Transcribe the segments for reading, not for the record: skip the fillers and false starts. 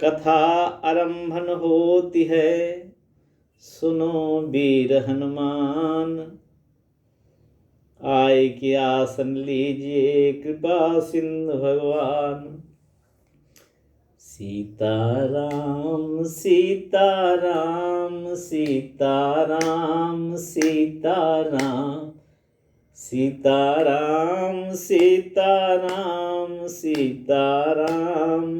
कथा आरंभन होती है, सुनो वीर हनुमान। आय के आसन लीजिए कृपा सिंधु भगवान। सीताराम सीताराम सीताराम सीताराम सीताराम सीताराम सीताराम सीताराम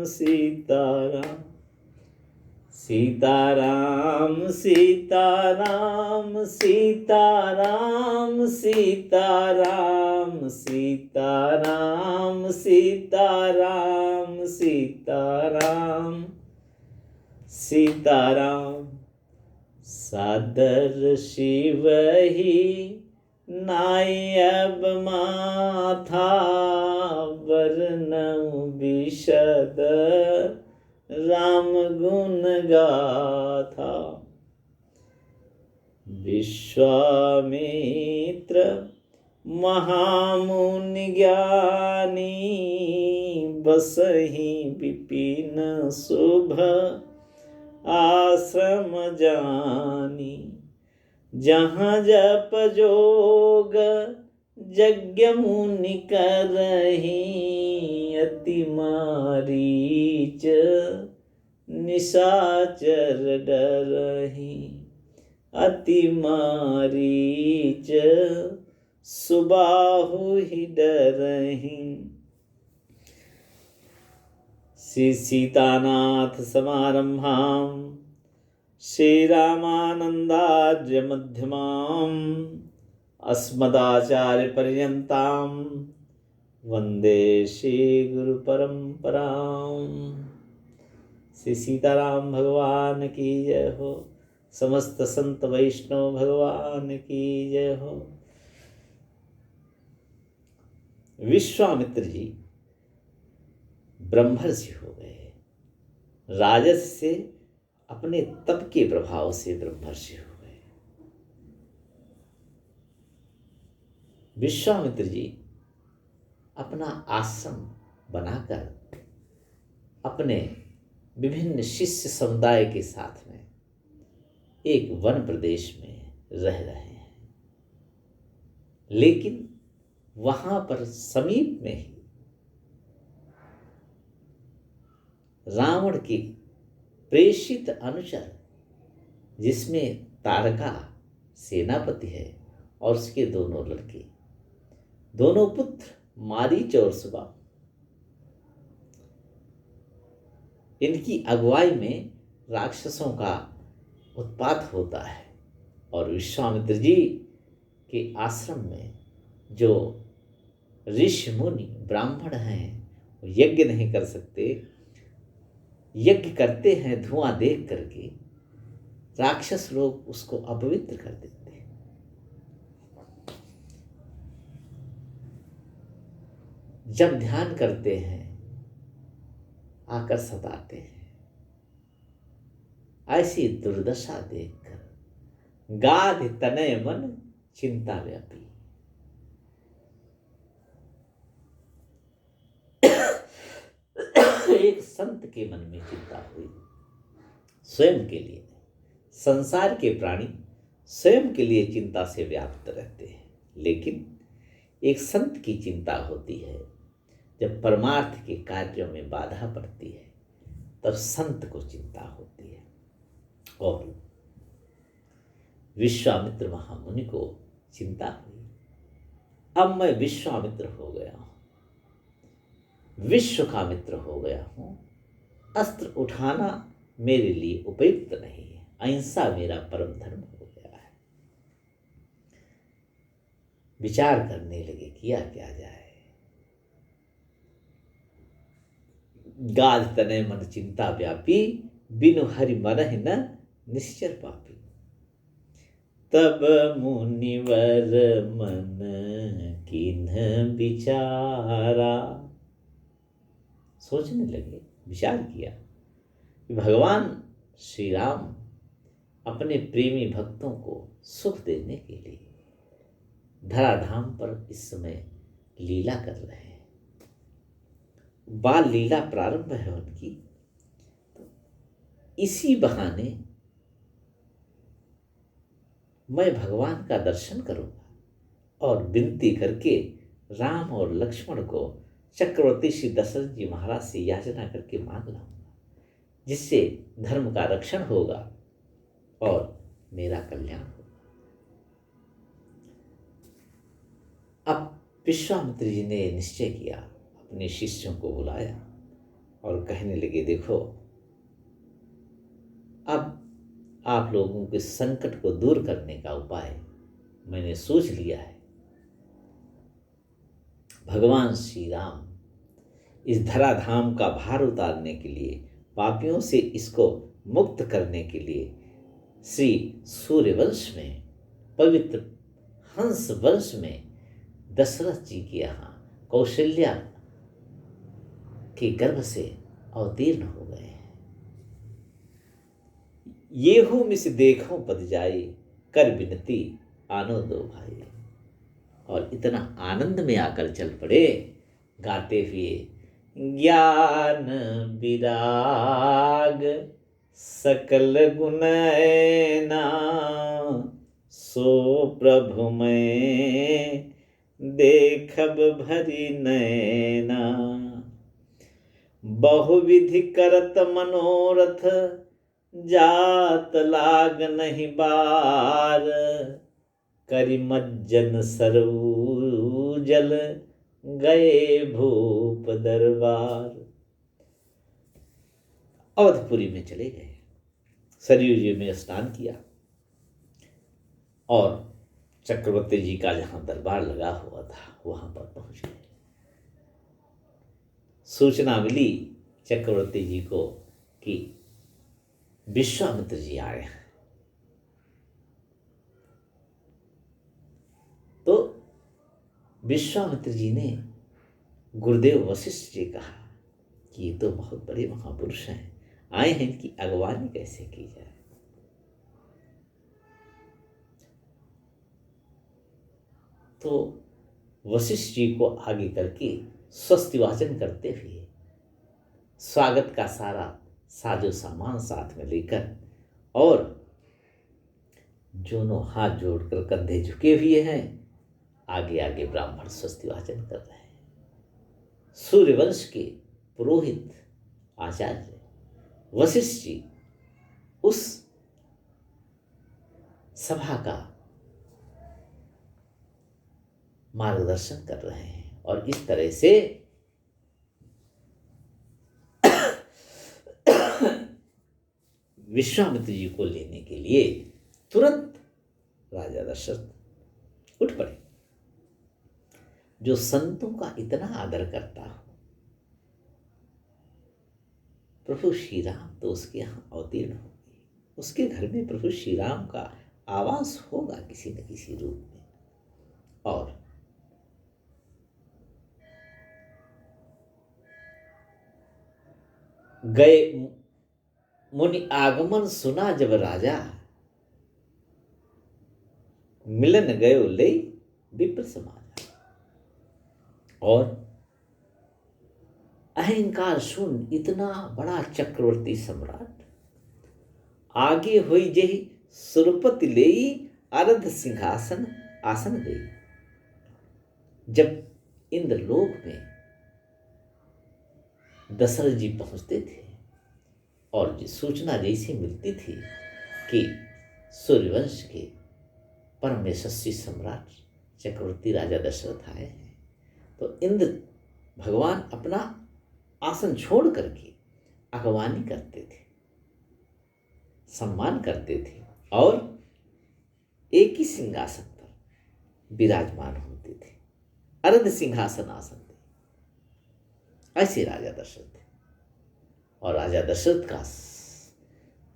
सीताराम सीताराम सीताराम सीताराम सीताराम सीताराम सीताराम सीताराम। सादर शिव ही नाई अब माथा, वर्णऊ विशद राम गुण गाथा। विश्वामित्र महामुनि ज्ञानी, बसहि विपिन शुभ आश्रम जानी। जहाँ जप जोग यज्ञ मुनि करही, अति मारीच निशाचर डरही। अति मारीच सुबाहु ही डरही। श्री सीतानाथ समारंभाम श्री रामानंदार्य मध्यमाम अस्मदाचार्य पर्यंताम वंदे श्री गुरु परंपराम। श्री सीताराम भगवान की जय हो। समस्त संत वैष्णव भगवान की जय हो। विश्वामित्र जी ब्रह्मर्षि हो गए। राजस से अपने तप के प्रभाव से ब्रह्मर्षि हो गए। विश्वामित्र जी अपना आश्रम बनाकर अपने विभिन्न शिष्य समुदाय के साथ में एक वन प्रदेश में रह रहे हैं। लेकिन वहां पर समीप में ही रावण के प्रेषित अनुचर, जिसमें तारका सेनापति है और उसके दोनों लड़के, दोनों पुत्र मारीच और सुबा, इनकी अगुवाई में राक्षसों का उत्पात होता है। और विश्वामित्र जी के आश्रम में जो ऋषि मुनि ब्राह्मण हैं, वो यज्ञ नहीं कर सकते। यज्ञ करते हैं धुआं देख करके, राक्षस लोग उसको अपवित्र कर देते हैं। जब ध्यान करते हैं आकर सताते हैं। ऐसी दुर्दशा देखकर गाध तनय मन चिंता व्यापी। एक संत के मन में चिंता हुई, स्वयं के लिए। संसार के प्राणी स्वयं के लिए चिंता से व्याप्त रहते हैं, लेकिन एक संत की चिंता होती है जब परमार्थ के कार्यों में बाधा पड़ती है, तब संत को चिंता होती है। और विश्वामित्र महामुनि को चिंता हुई, अब मैं विश्वामित्र हो गया हूं, विश्व का मित्र हो गया हूं। अस्त्र उठाना मेरे लिए उपयुक्त नहीं है। अहिंसा मेरा परम धर्म हो गया है। विचार करने लगे, किया क्या जाए। गाध तनय मन चिंता व्यापी, बिनु हरि मनहि न निश्चर पापी। तब मुनिवर मन किन्ह विचारा। सोचने लगे, विचार किया कि भगवान श्री राम अपने प्रेमी भक्तों को सुख देने के लिए धराधाम पर इस समय लीला कर रहे हैं। बाल लीला प्रारंभ है उनकी। तो इसी बहाने मैं भगवान का दर्शन करूंगा और विनती करके राम और लक्ष्मण को चक्रवर्ती श्री दशरथ जी महाराज से याचना करके मांग लाऊंगा, जिससे धर्म का रक्षण होगा और मेरा कल्याण होगा। अब विश्वामित्र जी ने निश्चय किया, अपने शिष्यों को बुलाया और कहने लगे, देखो अब आप लोगों के संकट को दूर करने का उपाय मैंने सोच लिया है। भगवान श्री राम इस धराधाम का भार उतारने के लिए, पापियों से इसको मुक्त करने के लिए श्री सूर्यवंश में, पवित्र हंस वंश में दशरथ जी के यहाँ कौशल्या के गर्भ से अवतीर्ण हो गए हैं। येहू मिस देखो पद जाए, कर विनती आनो दो भाई। और इतना आनंद में आकर चल पड़े, गाते हुए, ज्ञान विराग सकल गुणैना, सो प्रभु मैं देखब भरी नैना। बहुविधि करत मनोरथ, जात लाग नहीं बार। करिमज्जन सरऊ जल, गए भूप दरबार। अवधपुरी में चले गए, सरयू जी में स्नान किया और चक्रवर्ती जी का जहां दरबार लगा हुआ था वहां पर पहुंच गए। सूचना मिली चक्रवर्ती जी को कि विश्वामित्र जी आए हैं। तो विश्वामित्र जी ने गुरुदेव वशिष्ठ जी कहा कि ये तो बहुत बड़े महापुरुष हैं, आए हैं, इनकी अगवानी कैसे की जाए। तो वशिष्ठ जी को आगे करके स्वस्ति वाचन करते हुए स्वागत का सारा साजो सामान साथ में लेकर और दोनों हाथ जोड़कर कंधे झुके हुए हैं, आगे आगे ब्राह्मण स्वस्ति वाचन कर रहे हैं। सूर्यवंश के पुरोहित आचार्य वशिष्ठ जी उस सभा का मार्गदर्शन कर रहे हैं और इस तरह से विश्वामित्र जी को लेने के लिए तुरंत राजा दशरथ उठ पड़े। जो संतों का इतना आदर करता हो, प्रभु श्री राम तो उसके यहाँ अवतीर्ण होंगे, उसके घर में प्रभु श्री राम का आवास होगा किसी न किसी रूप में। और गए मुनि आगमन सुना जब राजा, मिलन गयो ले विप्र समाजा। और अहंकार शून्य इतना बड़ा चक्रवर्ती सम्राट, आगे हुई जही सुरपति लेई, अरध सिंहासन आसन दे। जब इंद्रलोक में दशरथ जी पहुंचते थे और सूचना जैसी मिलती थी कि सूर्यवंश के परम यशस्वी सम्राट चक्रवर्ती राजा दशरथ आए हैं, तो इंद्र भगवान अपना आसन छोड़ करके अगवानी करते थे, सम्मान करते थे और एक ही सिंहासन पर विराजमान होते थे। अर्ध सिंहासन आसन थे, ऐसे राजा दशरथ थे। और राजा दशरथ का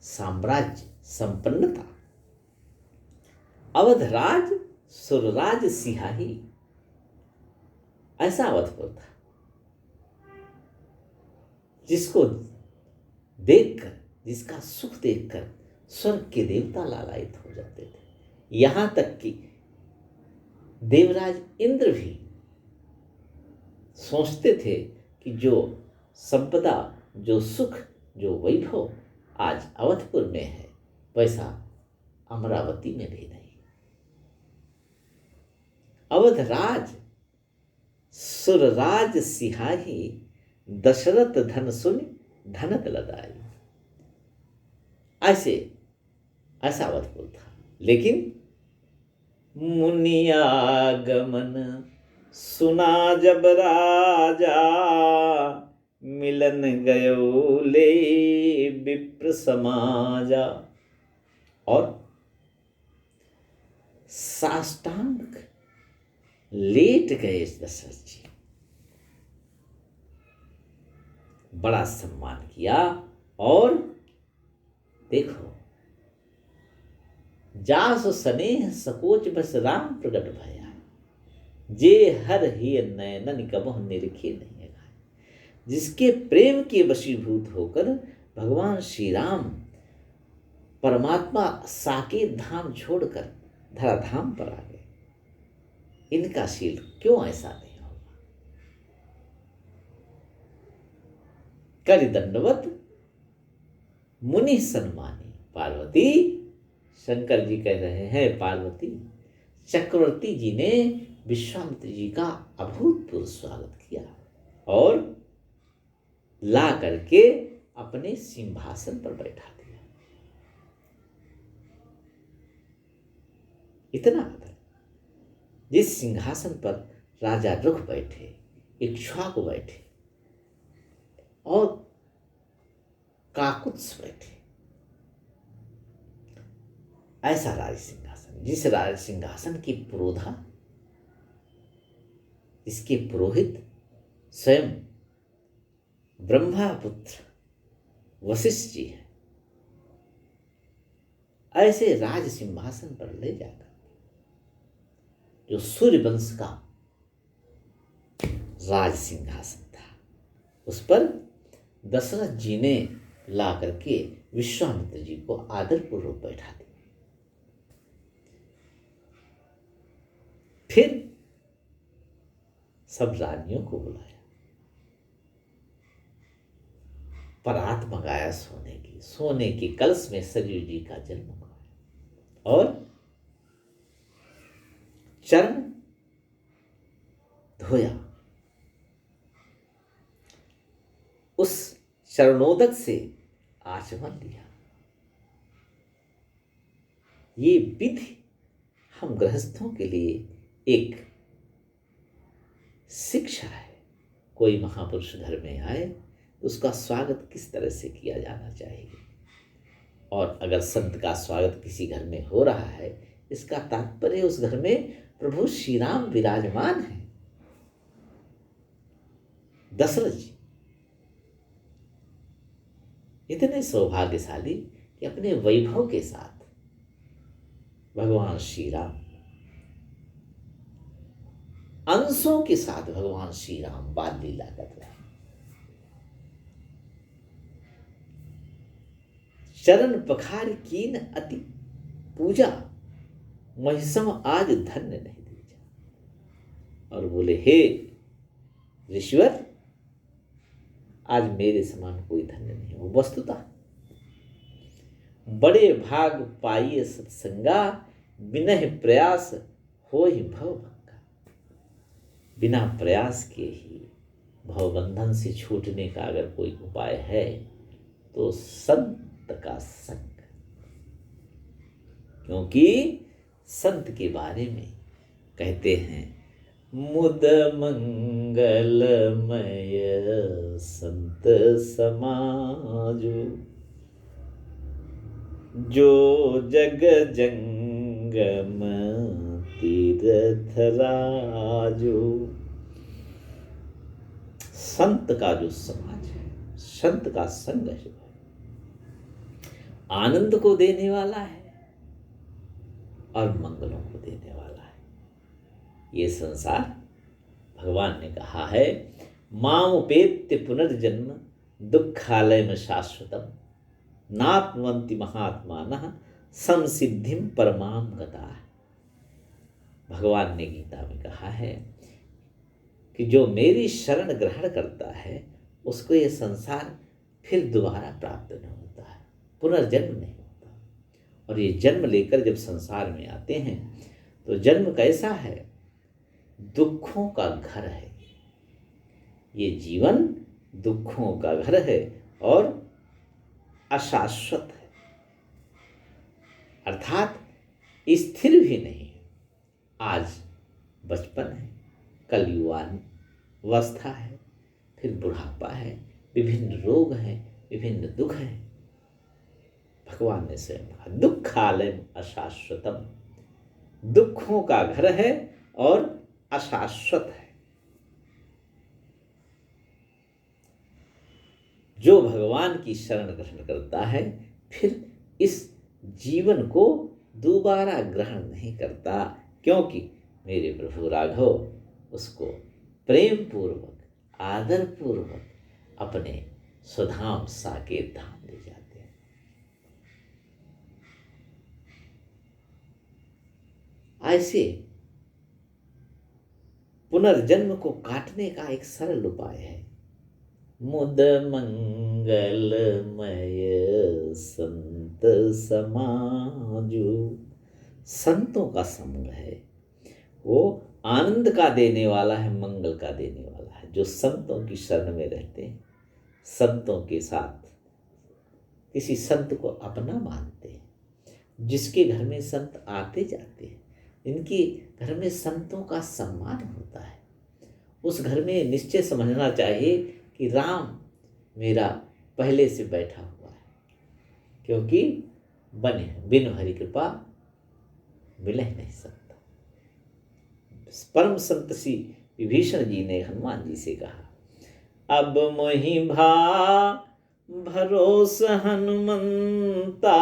साम्राज्य संपन्न था। अवधराज सुरराज सिहाही, ऐसा अवधपुर था जिसको देखकर, जिसका सुख देखकर स्वर्ग के देवता लालायित हो जाते थे। यहां तक कि देवराज इंद्र भी सोचते थे कि जो संपदा, जो सुख, जो वैभव आज अवधपुर में है, वैसा अमरावती में भी नहीं। अवधराज सुरराज सिहाही, दशरथ धन सुनि धनत लदाई। ऐसा अवधपुर था। लेकिन मुनियागमन सुना जब राजा, मिलन गयो ले विप्र समाजा। और साष्टांग लेट गए दशरथ जी, बड़ा सम्मान किया। और देखो, जासु स्नेह सकोच बस राम प्रगट भया, जे हर ही नयनन कबहु निरखे नहीं है। जिसके प्रेम के वशीभूत होकर भगवान श्री राम परमात्मा साकेत धाम छोड़कर धराधाम पर आ गए, इनका शील क्यों ऐसा नहीं होगा। कर दंडवत मुनि सन्मानी। पार्वती, शंकर जी कह रहे हैं, पार्वती, चक्रवर्ती जी ने विश्वामित्र जी का अभूतपूर्व स्वागत किया और ला करके अपने सिंहासन पर बैठा दिया। इतना आदर। जिस सिंहासन पर राजा रुख बैठे, इक्ष्वाकु बैठे और काकुत्स बैठे, ऐसा राज सिंहासन, जिस राज सिंहासन की पुरोधा, इसके पुरोहित स्वयं ब्रह्मापुत्र वशिष्ठ जी हैं, ऐसे राज सिंहासन पर ले जाकर जो सूर्य वंश का राज सिंहासन था, उस पर दशरथ जी ने ला करके विश्वामित्र जी को आदरपूर्वक बैठा दिया। फिर सब रानियों को बुलाया, परात मंगाया सोने की कलश में सरयू जी का जल मंगाया और चरण धोया। उस चरणोदक से आचमन लिया। ये विधि हम गृहस्थों के लिए एक शिक्षा है। कोई महापुरुष घर में आए तो उसका स्वागत किस तरह से किया जाना चाहिए, और अगर संत का स्वागत किसी घर में हो रहा है, इसका तात्पर्य उस घर में प्रभु श्री राम विराजमान है। दशरथ जी इतने सौभाग्यशाली कि अपने वैभव के साथ भगवान श्री राम, अंशों के साथ भगवान श्री राम बाल लीला कर रहे हैं। चरण पखार कीन अति पूजा, महिसम आज धन्य नहीं दीजा। और बोले, हे ऋषिवर, आज मेरे समान कोई धन्य नहीं हो। वस्तुतः बड़े भाग पाइए सत्संगा, बिनह प्रयास हो ही भव भंगा। बिना प्रयास के ही भवबंधन से छूटने का अगर कोई उपाय है तो संत का संग, क्योंकि संत के बारे में कहते हैं, मुद मंगलमय संत समाजो, जो जग जंगम तीर्थ राजो। संत का जो समाज है, संत का संग है, आनंद को देने वाला है और मंगलों को देने वाला है। ये संसार, भगवान ने कहा है, मामुपेत्य पुनर्जन्म दुखालय में शाश्वतम, नाप्नुवन्ति महात्मानः संसिद्धिम परमाम गता। भगवान ने गीता में कहा है कि जो मेरी शरण ग्रहण करता है उसको ये संसार फिर दोबारा प्राप्त नहीं होता है। पुनर्जन्म नहीं होता। और ये जन्म लेकर जब संसार में आते हैं तो जन्म कैसा है? दुखों का घर है। ये जीवन दुखों का घर है और अशाश्वत है, अर्थात स्थिर भी नहीं है। आज बचपन है, कल युवावस्था है, फिर बुढ़ापा है, विभिन्न रोग हैं, विभिन्न दुख हैं। भगवान ने स्वयं कहा दुखालयम अशाश्वतम, दुखों का घर है और अशाश्वत है। जो भगवान की शरण ग्रहण करता है फिर इस जीवन को दोबारा ग्रहण नहीं करता, क्योंकि मेरे प्रभु राघव उसको प्रेम पूर्वक आदर पूर्वक अपने स्वधाम साकेत धाम ले जाते हैं। ऐसे पुनर्जन्म को काटने का एक सरल उपाय है। मुद मंगलमय संत समाजो, संतों का संग है, वो आनंद का देने वाला है, मंगल का देने वाला है। जो संतों की शरण में रहते हैं, संतों के साथ किसी संत को अपना मानते हैं, जिसके घर में संत आते जाते हैं, इनके घर में संतों का सम्मान होता है, उस घर में निश्चय समझना चाहिए कि राम मेरा पहले से बैठा हुआ है, क्योंकि बिन हरि कृपा मिल ही नहीं सकता। परम संत श्री विभीषण जी ने हनुमान जी से कहा अब मोहि भरोस हनुमंता,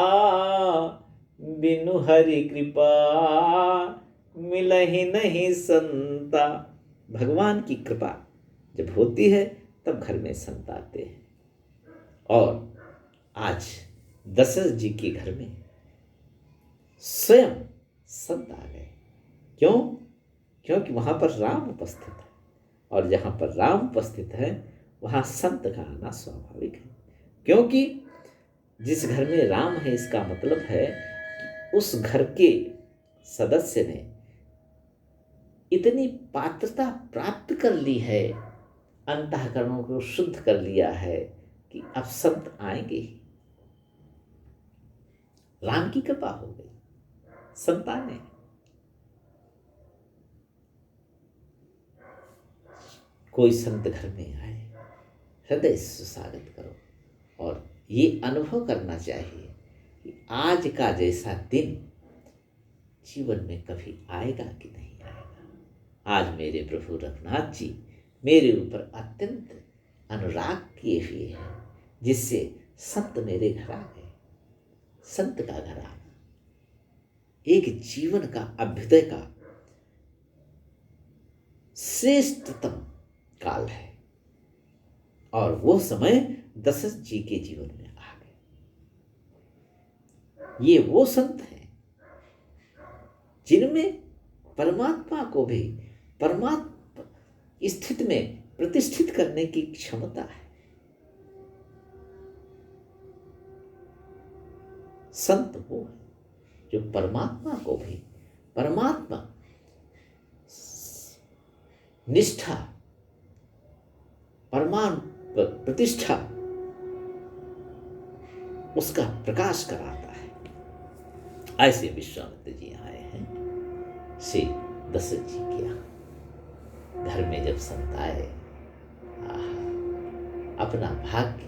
बिनु हरि कृपा मिलहि नहीं संता। भगवान की कृपा जब होती है तब घर में संत आते हैं। और आज दशरथ जी के घर में स्वयं संत आ गए। क्यों? क्योंकि वहाँ पर राम उपस्थित है, और जहाँ पर राम उपस्थित है वहाँ संत का आना स्वाभाविक है। क्योंकि जिस घर में राम है, इसका मतलब है कि उस घर के सदस्य ने इतनी पात्रता प्राप्त कर ली है, अंतःकरणों को शुद्ध कर लिया है कि अब संत आएंगे ही। राम की कृपा हो गई, संतानें। कोई संत घर में आए, हृदय से स्वागत करो, और ये अनुभव करना चाहिए कि आज का जैसा दिन जीवन में कभी आएगा कि नहीं आएगा। आज मेरे प्रभु रघुनाथ जी मेरे ऊपर अत्यंत अनुराग किए हुए हैं, जिससे संत मेरे घर आ गए। संत का घर आना एक जीवन का अभ्युदय का श्रेष्ठतम काल है, और वो समय दशरथ जी के जीवन में आ गए। ये वो संत हैं जिनमें परमात्मा को भी परमात्मा स्थिति में प्रतिष्ठित करने की क्षमता है। संत वो है जो परमात्मा को भी परमात्मा निष्ठा, परमान प्रतिष्ठा, उसका प्रकाश कराता है। ऐसे विश्वामित्र जी आए हैं श्री दशरथ जी के यहाँ। घर में जब संत आए, अपना भाग्य,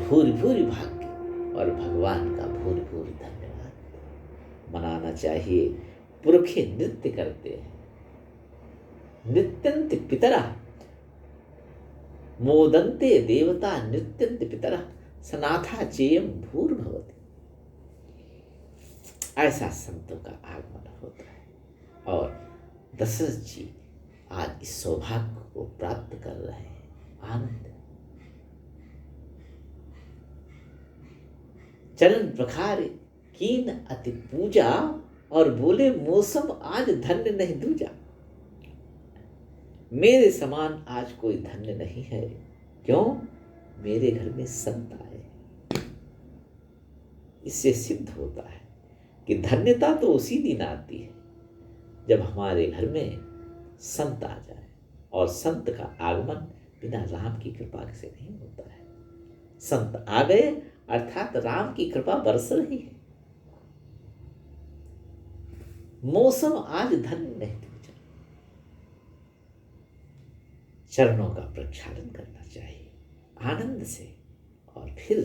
भूरि भूरि भाग्य और भगवान का भूरि भूरि धन्यवाद मनाना चाहिए। पुरखे नृत्य करते हैं, नृत्यंत पितरा मोदन्ते देवता नृत्यंत पितरा सनाथा चेयम भूर्भवति। ऐसा संतों का आगमन होता है, और दशरथ जी आज इस सौभाग्य को प्राप्त कर रहे हैं। आनंद। चरण प्रखार कीन अति पूजा, और बोले मौसम आज धन्य नहीं दूजा। मेरे समान आज कोई धन्य नहीं है। क्यों? मेरे घर में संत आए। इससे सिद्ध होता है कि धन्यता तो उसी दिन आती है जब हमारे घर में संत आ जाए, और संत का आगमन बिना राम की कृपा से नहीं होता है। संत आ गए अर्थात राम की कृपा बरस रही है। मौसम आज धन्य नहीं, चरणों का प्रक्षालन करना चाहिए आनंद से, और फिर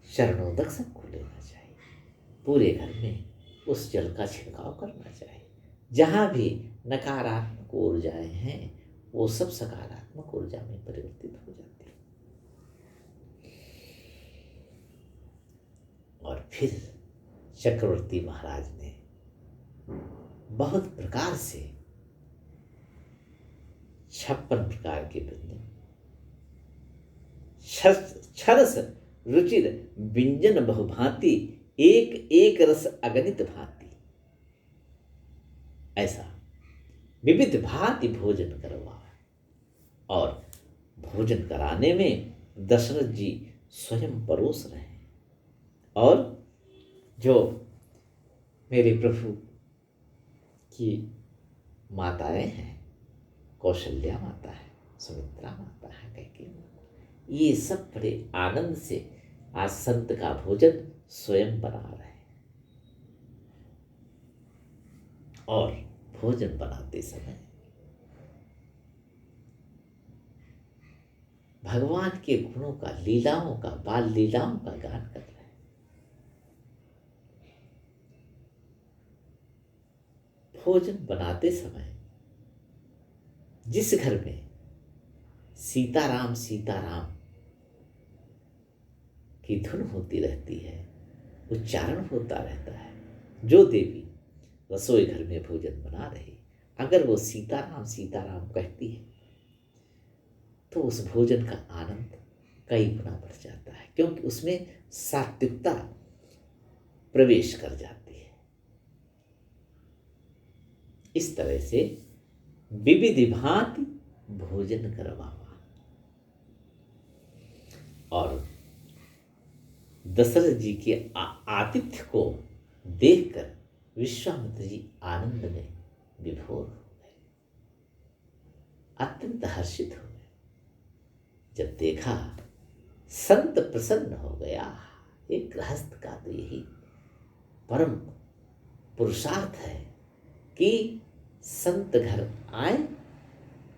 चरणों तक सबको लेना चाहिए। पूरे घर में उस जल का छिड़काव करना चाहिए। जहां भी नकारात्मक ऊर्जाएं हैं वो सब सकारात्मक ऊर्जा में परिवर्तित हो जाती है। और फिर चक्रवर्ती महाराज ने बहुत प्रकार से 56 प्रकार के व्यंजन, छरस रुचिर व्यंजन बहुभांति, एक एक रस अगणित भांति, ऐसा विविध भांति भोजन करवा। और भोजन कराने में दशरथ जी स्वयं परोस रहे हैं। और जो मेरे प्रभु की माताएं हैं, कौशल्या माता है, सुमित्रा माता है, कैकेयी माता, ये सब बड़े आनंद से आज संत का भोजन स्वयं बना रहे हैं। और भोजन बनाते समय भगवान के गुणों का, लीलाओं का, बाल लीलाओं का गान कर रहे हैं। भोजन बनाते समय जिस घर में सीताराम सीताराम की धुन होती रहती है, उच्चारण होता रहता है, जो देवी रसोई घर में भोजन बना रही, अगर वो सीताराम सीताराम कहती है तो उस भोजन का आनंद कई गुना बढ़ जाता है, क्योंकि उसमें सात्विकता प्रवेश कर जाती है। इस तरह से विविध भांति भोजन करवावा। और दशरथ जी के आतिथ्य को देखकर विश्वामित्र जी आनंद में विभोर हो गए, अत्यंत हर्षित हो गए। जब देखा संत प्रसन्न हो गया। एक गृहस्थ का तो यही परम पुरुषार्थ है कि संत घर आए,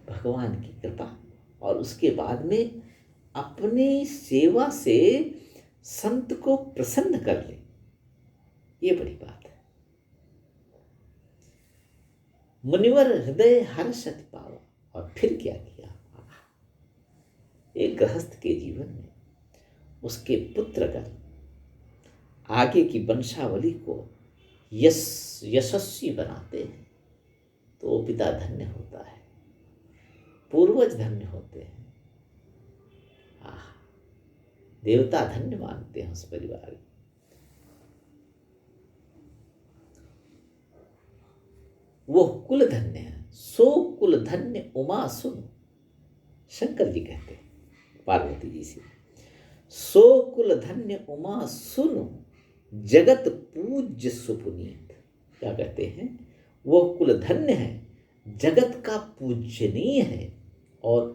भगवान की कृपा, और उसके बाद में अपनी सेवा से संत को प्रसन्न कर ले। ये बड़ी बात है। मुनिवर हृदय हर्षति पावा। और फिर क्या किया? एक गृहस्थ के जीवन में उसके पुत्रगण आगे की वंशावली को यशस्वी बनाते हैं तो वो पिता धन्य होता है, पूर्वज धन्य होते हैं, देवता धन्य मानते हैं उस परिवार को। वो कुल धन्य है। सो कुल धन्य उमा सुन, शंकर जी कहते हैं पार्वती जी से, सो कुल धन्य उमा सुन, जगत पूज्य सुपुनीत। क्या कहते हैं? वो कुल धन्य है, जगत का पूजनीय है, और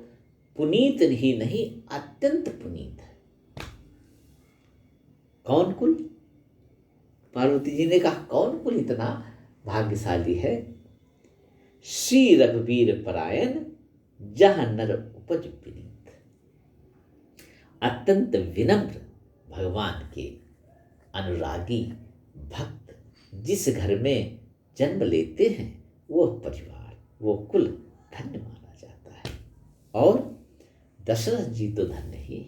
पुनीत ही नहीं अत्यंत पुनीत है। कौन कुल? पार्वती जी ने कहा कौन कुल इतना भाग्यशाली है? श्री रघुवीर परायण, जहां नर उपज विनीत। अत्यंत विनम्र भगवान के अनुरागी भक्त जिस घर में जन्म लेते हैं वो परिवार, वो कुल धन्य माना जाता है। और दशरथ जी तो धन्य ही।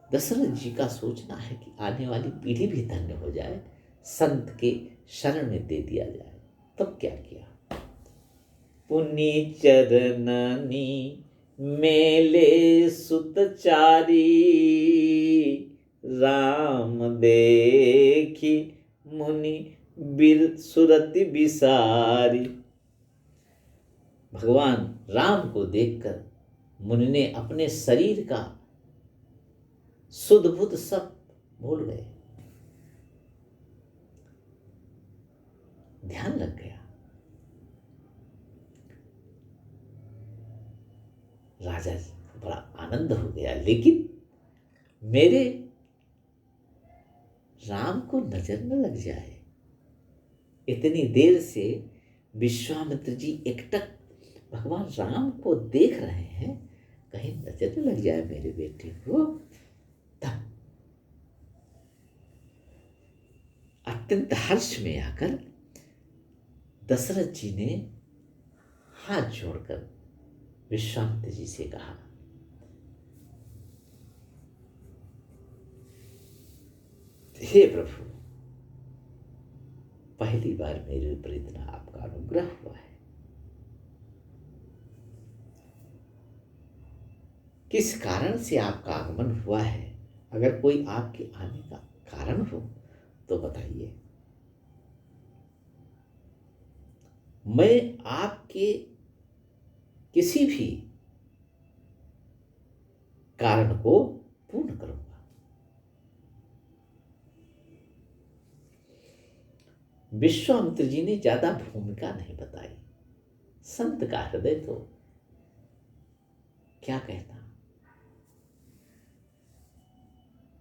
दशरथ जी का सोचना है कि आने वाली पीढ़ी भी धन्य हो जाए, संत के शरण में दे दिया जाए। तब क्या किया? पुनि चरननी मेले सुतचारी, राम देखी मुनि बिर सुरति बिसारी। भगवान राम को देखकर मुनि ने अपने शरीर का सुध बुध सब भूल गए, ध्यान लग गया। राजा को बड़ा आनंद हो गया, लेकिन मेरे राम को नजर न लग जाए। इतनी देर से विश्वामित्र जी एकटक भगवान राम को देख रहे हैं, कहीं नजर न लग जाए मेरे बेटे को। तब अत्यंत हर्ष में आकर दशरथ जी ने हाथ जोड़कर विश्वामित्र जी से कहा, हे प्रभु, पहली बार मेरे ऊपर इतना आपका अनुग्रह हुआ है। किस कारण से आपका आगमन हुआ है? अगर कोई आपके आने का कारण हो तो बताइए। मैं आपके किसी भी कारण को पूर्ण करूंगा। विश्वामित्र जी ने ज्यादा भूमिका नहीं बताई। संत का हृदय तो क्या कहता,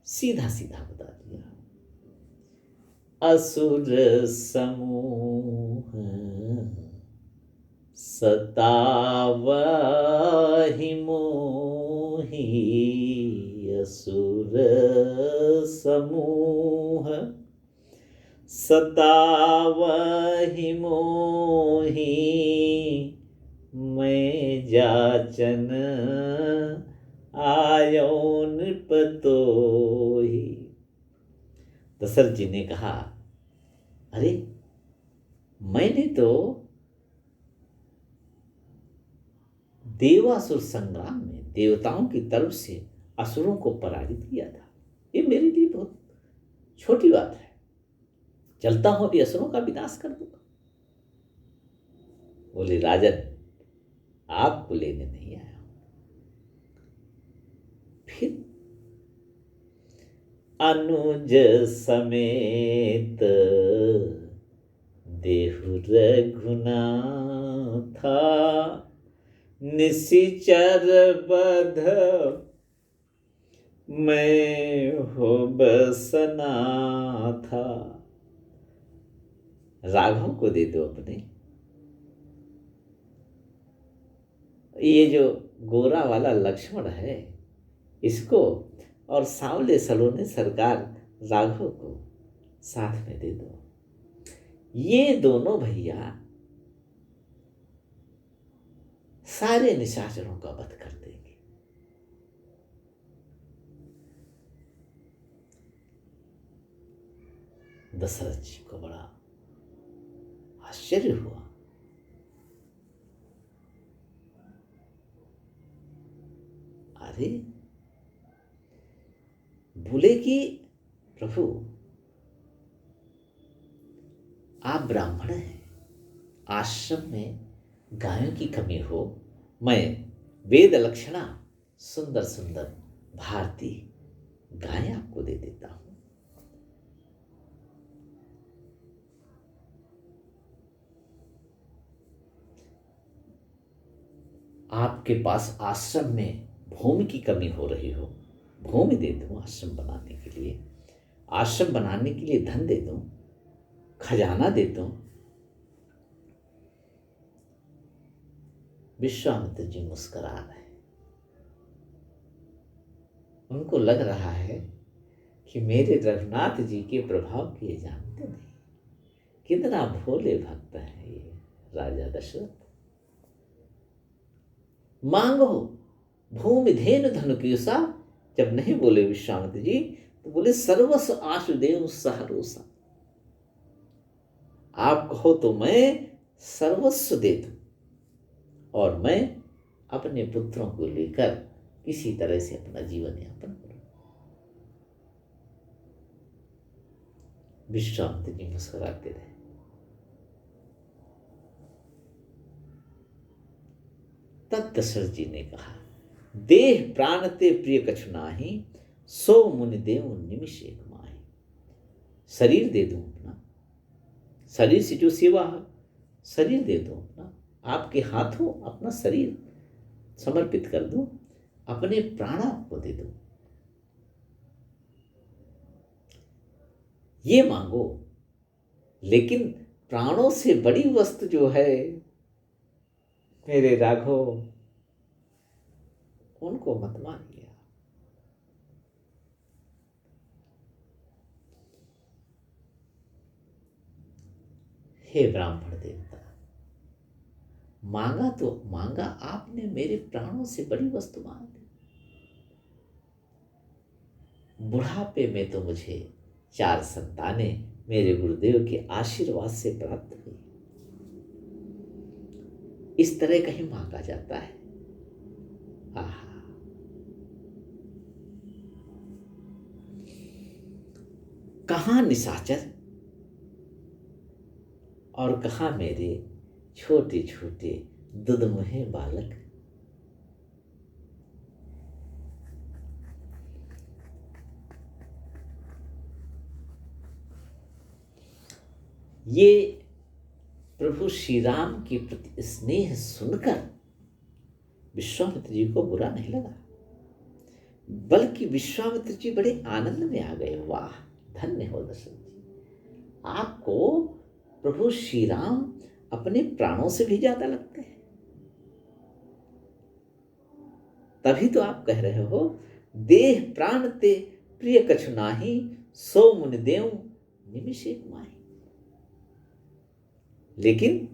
सीधा सीधा बता दिया। असुर समूह सतावहि मोहि, असुर समूह सतावहि मोहि, मैं जाचन आयो नृपतोहि। दशरथ जी ने कहा, अरे मैंने तो देवासुर संग्राम में देवताओं की तरफ से असुरों को पराजित किया था। ये मेरे लिए बहुत छोटी बात है। चलता हूं अभी असुरों का विनाश कर दूंगा। बोले, राजन, आपको लेने नहीं आया हूं। फिर अनुज समेत देहु रघुनाथा, निशिचर बध मैं हो बसना था। राघव को दे दो अपने। ये जो गोरा वाला लक्ष्मण है इसको, और सांवले सलोने सरकार राघव को साथ में दे दो। ये दोनों भैया सारे निशाचरों का वध कर देंगे। दशरथ जी को बड़ा आश्चर्य हुआ। अरे, बोले कि प्रभु, आप ब्राह्मण हैं, आश्रम में गायों की कमी हो, मैं वेद लक्षणा सुंदर सुंदर भारती गायें आपको दे देता हूं। आपके पास आश्रम में भूमि की कमी हो रही हो, भूमि दे दूं आश्रम बनाने के लिए, आश्रम बनाने के लिए धन दे दूं, खजाना दे दूं। विश्वामित्र जी मुस्कुरा रहे। उनको लग रहा है कि मेरे रघुनाथ जी के प्रभाव की ये जानते नहीं, कितना भोले भक्त है ये राजा दशरथ। मांगो भूमि धेनु धनुकीसा। जब नहीं बोले विश्वामित्र जी तो बोले, सर्वस्व आशुदेव सहरोसा। आप कहो तो मैं सर्वस्व दे दूं, और मैं अपने पुत्रों को लेकर किसी तरह से अपना जीवन यापन करूं। विश्वामित्र जी मुस्कुराते रहे। तब दशरथ जी ने कहा, देह प्राण ते प्रिय कछु नाही, सो मुनि देव निमिष एक माहे। शरीर दे दूं अपना, शरीर से जो सेवा है, शरीर दे दूं अपना, आपके हाथों अपना शरीर समर्पित कर दूं, अपने प्राण आपको दे दूं, ये मांगो। लेकिन प्राणों से बड़ी वस्तु जो है मेरे राघव, उनको मत मांगिए। हे ब्राह्मण देवता, मांगा तो मांगा आपने, मेरे प्राणों से बड़ी वस्तु मांग दी। बुढ़ापे में तो मुझे 4 संतानें मेरे गुरुदेव के आशीर्वाद से प्राप्त हुई। इस तरह कहीं मांगा जाता है? आहा, कहां निशाचर और कहां मेरे छोटे छोटे दुधमुहे बालक। ये प्रभु श्री राम के प्रति स्नेह सुनकर विश्वामित्र जी को बुरा नहीं लगा, बल्कि विश्वामित्र जी बड़े आनंद में आ गए। वाह, धन्य हो दशरथ जी, आपको प्रभु श्री राम अपने प्राणों से भी ज्यादा लगते हैं। तभी तो आप कह रहे हो, देह प्राण ते प्रिय कछु नाही, सो मुनि देव निमिष एक माही। लेकिन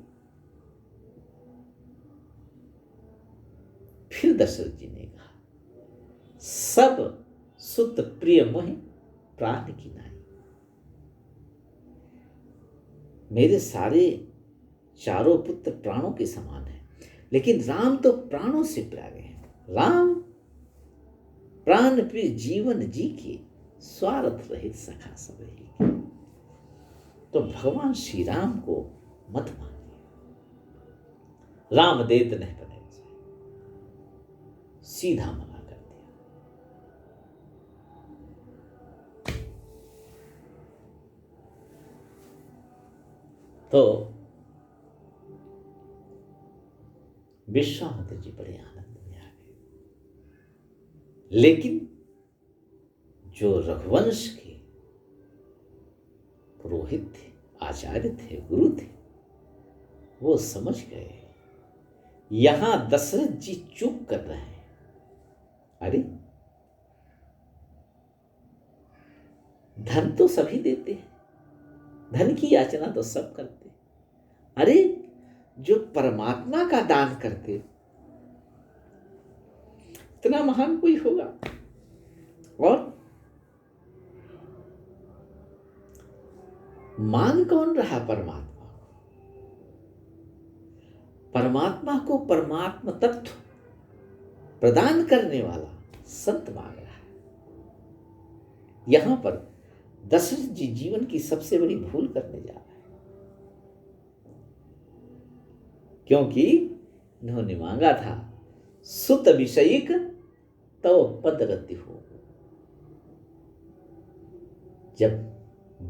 फिर दशरथ जी ने कहा, सब सुत प्रिय मोहि प्राण की नाई। मेरे सारे चारों पुत्र प्राणों के समान हैं, लेकिन राम तो प्राणों से प्यारे हैं। राम प्राण प्रिय जीवन जी के, स्वार्थ रहित सखा सब रही। तो भगवान श्री राम को मत मानिए। राम देत नहीं बने, सीधा मना कर दिया। तो विश्वामित्र जी बड़े आनंद में आ गए। लेकिन जो रघुवंश के पुरोहित थे, आचार्य थे, गुरु थे, वो समझ गए यहां दशरथ जी चूक कर रहे हैं। अरे, धन तो सभी देते हैं, धन की याचना तो सब करते हैं। अरे, जो परमात्मा का दान करते, इतना महान कोई होगा? और मांग कौन रहा परमात्मा? परमात्मा को परमात्मा तत्व प्रदान करने वाला संत मांग रहा है। यहां पर दशरथ जी जीवन की सबसे बड़ी भूल करने जा रहे हैं, क्योंकि इन्होंने मांगा था सुत विषयिक तो पदरति हो। जब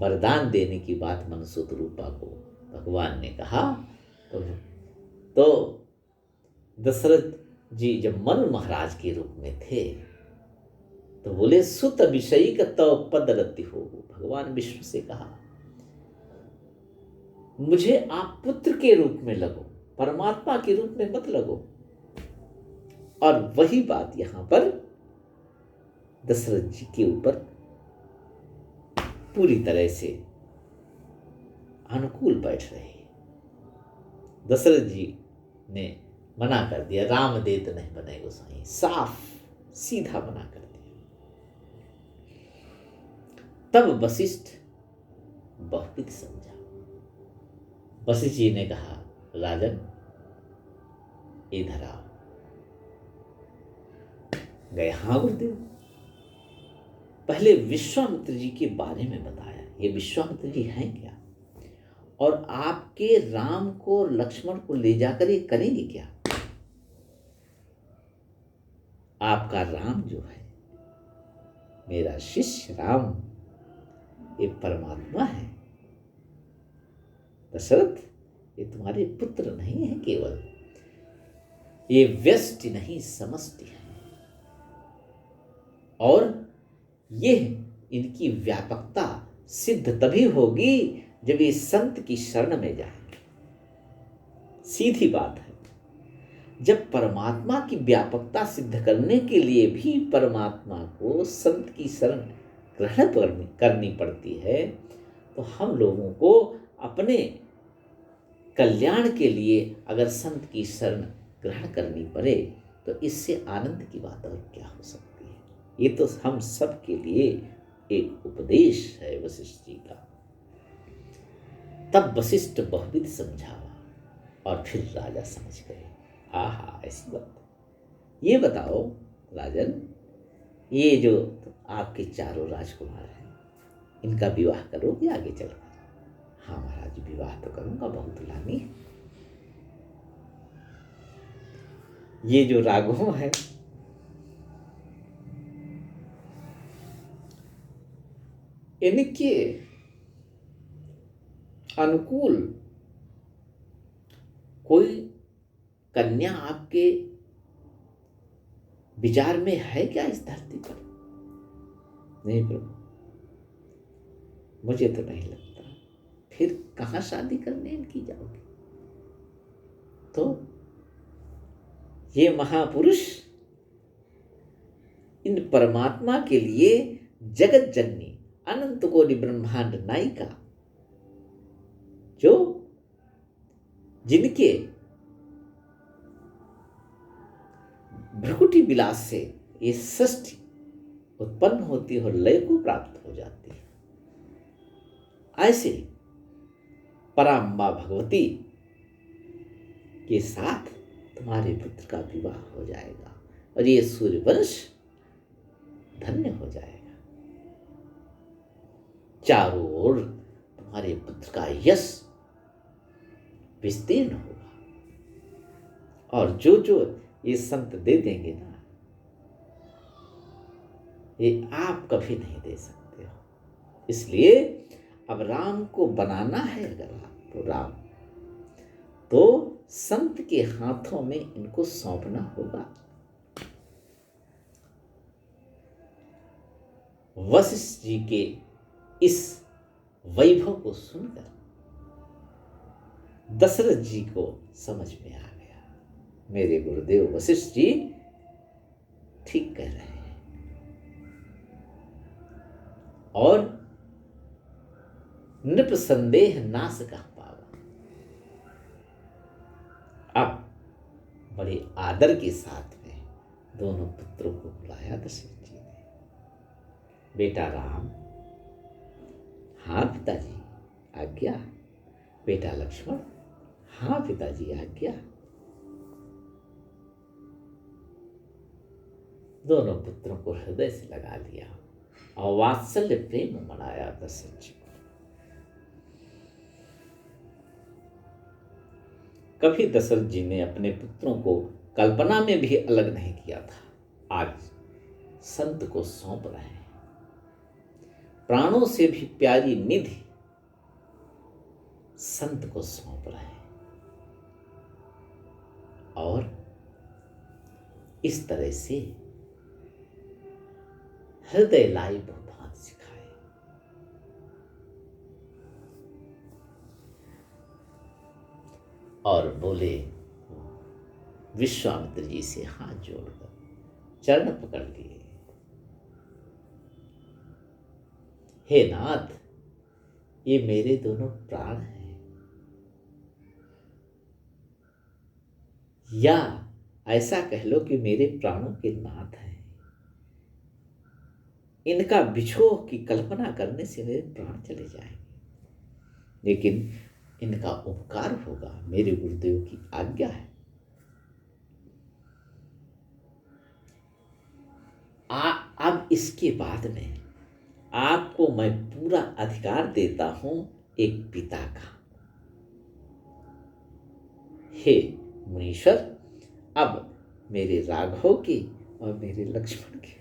वरदान देने की बात मनसुत रूपा को भगवान ने कहा, तो दशरथ जी जब मनु महाराज के रूप में थे, तो बोले सुत विषयिक तो पदरति हो। भगवान विष्णु से कहा, मुझे आप पुत्र के रूप में लगो, परमात्मा के रूप में मत लगो। और वही बात यहां पर दशरथ जी के ऊपर पूरी तरह से अनुकूल बैठ रही है। दशरथ जी ने मना कर दिया, राम देत नहीं बने गोसाई, साफ सीधा मना कर दिया। तब वशिष्ठ बहुत समझा। वशिष्ठ जी ने कहा, राजन इधर आओ। गए, हाँ गुरुदेव। पहले विश्वामित्र जी के बारे में बताया, ये विश्वामित्र जी हैं क्या, और आपके राम को लक्ष्मण को ले जाकर ये करेंगे क्या? आपका राम जो है मेरा शिष्य राम ये परमात्मा है। दशरथ, ये तुम्हारे पुत्र नहीं है केवल, ये व्यष्टि नहीं समष्टि है। और ये इनकी व्यापकता सिद्ध तभी होगी जब ये संत की शरण में जाएंगे। सीधी बात है, जब परमात्मा की व्यापकता सिद्ध करने के लिए भी परमात्मा को संत की शरण ग्रहण करनी पड़ती है, तो हम लोगों को अपने कल्याण के लिए अगर संत की शरण ग्रहण करनी पड़े तो इससे आनंद की बात और क्या हो सकती है। ये तो हम सब के लिए एक उपदेश है वशिष्ठ जी का। तब वशिष्ठ बहुविध समझावा और फिर राजा समझ गए। आहा, ऐसी बात। ये बताओ राजन, ये जो आपके चारों राजकुमार हैं, इनका विवाह करोगे आगे चलकर? हाँ महाराज, विवाह तो करूंगा, बहुत दुलानी है। ये जो राघव है, इनके अनुकूल कोई कन्या आपके विचार में है क्या इस धरती पर? नहीं प्रभु, मुझे तो नहीं लगता। फिर कहाँ शादी करने इनकी जाओगे? तो ये महापुरुष इन परमात्मा के लिए जगत जननी अनंत कोटि ब्रह्मांड नायिका, जो जिनके भ्रकुटी विलास से ये सृष्टि उत्पन्न होती है और लय को प्राप्त हो जाती है, ऐसे पराम्बा भगवती के साथ तुम्हारे पुत्र का विवाह हो जाएगा और ये सूर्यवंश धन्य हो जाएगा। चारों ओर तुम्हारे पुत्र का यश विस्तीर्ण होगा, और जो जो ये संत दे देंगे ना, ये आप कभी नहीं दे सकते हो। इसलिए अब राम को बनाना है अगर आपको, राम तो संत के हाथों में इनको सौंपना होगा। वशिष्ठ जी के इस वैभव को सुनकर दशरथ जी को समझ में आ गया, मेरे गुरुदेव वशिष्ठ जी ठीक कह रहे हैं। और नृप संदेह नाश कह पावा। अब बड़े आदर के साथ में दोनों पुत्रों को बुलाया दशरथ जी ने। बेटा राम, हाँ पिताजी आज्ञा। बेटा लक्ष्मण, हाँ पिताजी आज्ञा। दोनों पुत्रों को हृदय से लगा लिया और वात्सल्य प्रेम मनाया दशरथ जी को। कभी दशरथ जी ने अपने पुत्रों को कल्पना में भी अलग नहीं किया था। आज संत को सौंप रहे हैं, प्राणों से भी प्यारी निधि संत को सौंप रहे हैं। और इस तरह से हृदय लाई बहुभात सिखाए। और बोले विश्वामित्र जी से हाथ जोड़कर चरण पकड़ लिए, हे नाथ, ये मेरे दोनों प्राण हैं, या ऐसा कह लो कि मेरे प्राणों के नाथ हैं। इनका बिछोह की कल्पना करने से मेरे प्राण चले जाएंगे, लेकिन इनका उपकार होगा, मेरे गुरुदेव की आज्ञा है। अब इसके बाद में आपको मैं पूरा अधिकार देता हूं एक पिता का। हे मुनीश्वर, अब मेरे राघव के और मेरे लक्ष्मण के